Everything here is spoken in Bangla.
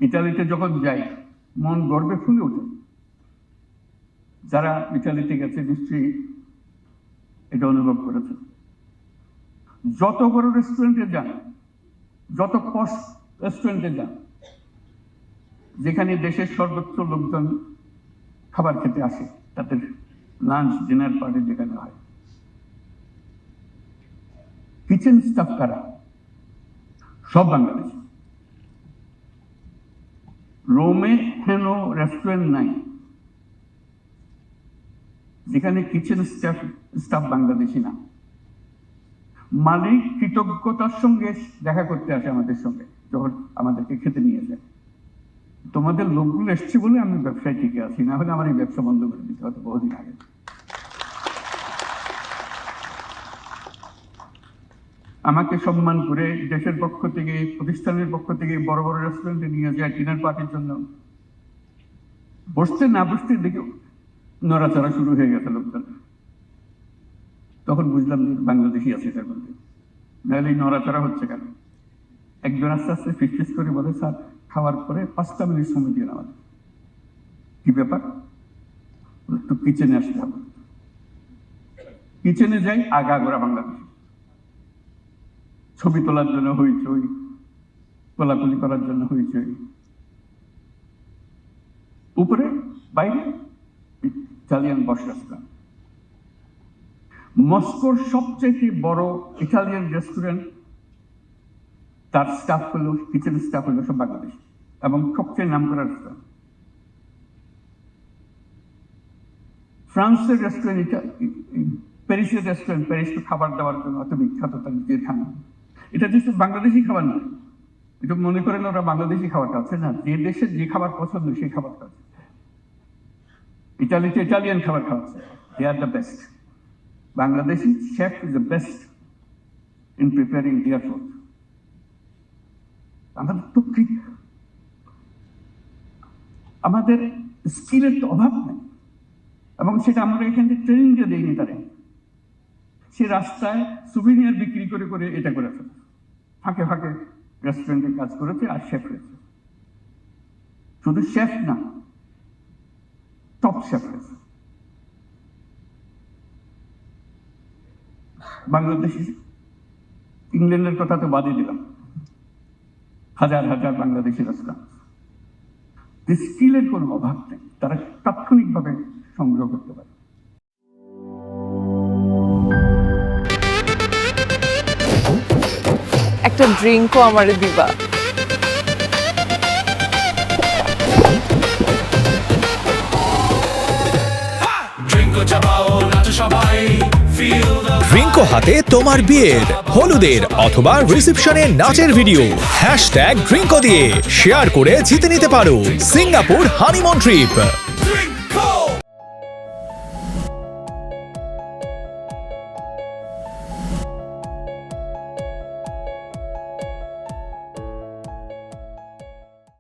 ইতালিতে যখন যাই মন গর্বে ফুলে ওঠে। যারা ইতালিতে গেছে নিশ্চয়ই এটা অনুভব করেছে। যত বড় রেস্টুরেন্টে যান, যত পশ রেস্টুরেন্টে যান, যেখানে দেশের সর্বোচ্চ লোকজন খাবার খেতে আসে, তাদের লাঞ্চ ডিনার পার্টি যেখানে হয়, কিচেন স্টাফ কারা? সব বাংলাদেশ। রোমে হেন রেস্টুরেন্ট নাই যেখানে কিচেন স্টাফ বাংলাদেশি না। মালিক কৃতজ্ঞতার সঙ্গে দেখা করতে আসে আমাদের সঙ্গে যখন আমাদেরকে খেতে নিয়ে যায়। তোমাদের লোকগুলো এসছে বলে আমি ব্যবসায় টিকে আছি, না হলে আমার এই ব্যবসা বন্ধ করে দিতে হতো বহুদিন আগে। আমাকে সম্মান করে দেশের পক্ষ থেকে, প্রতিষ্ঠানের পক্ষ থেকে বড় বড় রেস্টুরেন্টে নিয়ে যায় ডিনার পার্টির জন্য। বসতে না বসতে দেখে নড়াচড়া শুরু হয়ে গেছে লোকজন। তখন বুঝলাম যে বাংলাদেশি আছে তার মধ্যে, নাহলে এই নড়াচড়া হচ্ছে কেন? একজন আস্তে আস্তে ফিস করে বলে, স্যার খাওয়ার পরে 5টা মিনিট সময় দিয়ে আমাদের। কি ব্যাপার? একটু কিচেনে আসতে হবে। কিচেনে যাই, আগাগোড়া বাংলাদেশ। ছবি তোলার জন্য হইচই, কোলাকুলি করার জন্য হইচই, উপরে বাইরে ইটালিয়ান বস রেস্টুরেন্ট। মস্কোর সবচেয়ে বড় ইটালিয়ান রেস্টুরেন্ট, তার স্টাফ হলো, কিচেন স্টাফ হলো সব বাংলাদেশ, এবং সবচেয়ে নাম করা রেস্টুরেন্ট। ফ্রান্সের রেস্টুরেন্ট, প্যারিসের রেস্টুরেন্ট, প্যারিস তো খাবার দাবার জন্য অত বিখ্যাত, তার যে খানা, এটা just বাংলাদেশি খাবার নয়। এটা মনে করেন ওরা বাংলাদেশি খাবার খাচ্ছে না, যে দেশের যে খাবার পছন্দ সেই খাবার খাচ্ছে। ইটালিতে ইটালিয়ান খাবার খাচ্ছে, they are the best. Bangladeshi chef is the best in preparing their food. আমাদের স্কিলের তো অভাব নেই, এবং সেটা আমরা এখান থেকে ট্রেনিং দিয়ে দিইনি তারা। সে রাস্তায় সুভিনিয়ার বিক্রি করে করে এটা করেছে, ফাঁকে ফাঁকে রেস্টুরেন্টে কাজ করেছে আর শেফ হয়েছে। শুধু শেফ না, টপ শেফ হয়েছে। বাংলাদেশি, ইংল্যান্ডের কথা তো বাদই দিলাম, হাজার হাজার বাংলাদেশি রেস্টুরেন্ট, স্কিলের কোনো অভাব নেই, তারা তাৎক্ষণিকভাবে সংগ্রহ করতে পারে। একটা ড্রিঙ্কও আমারে দিবা? ড্রিঙ্কো হাতে তোমার বিয়ের, হলুদের অথবা রিসেপশনের নাচের ভিডিও #ড্রিঙ্কো দিয়ে শেয়ার করে জিতে নিতে পারো সিঙ্গাপুর হানিমুন ট্রিপ।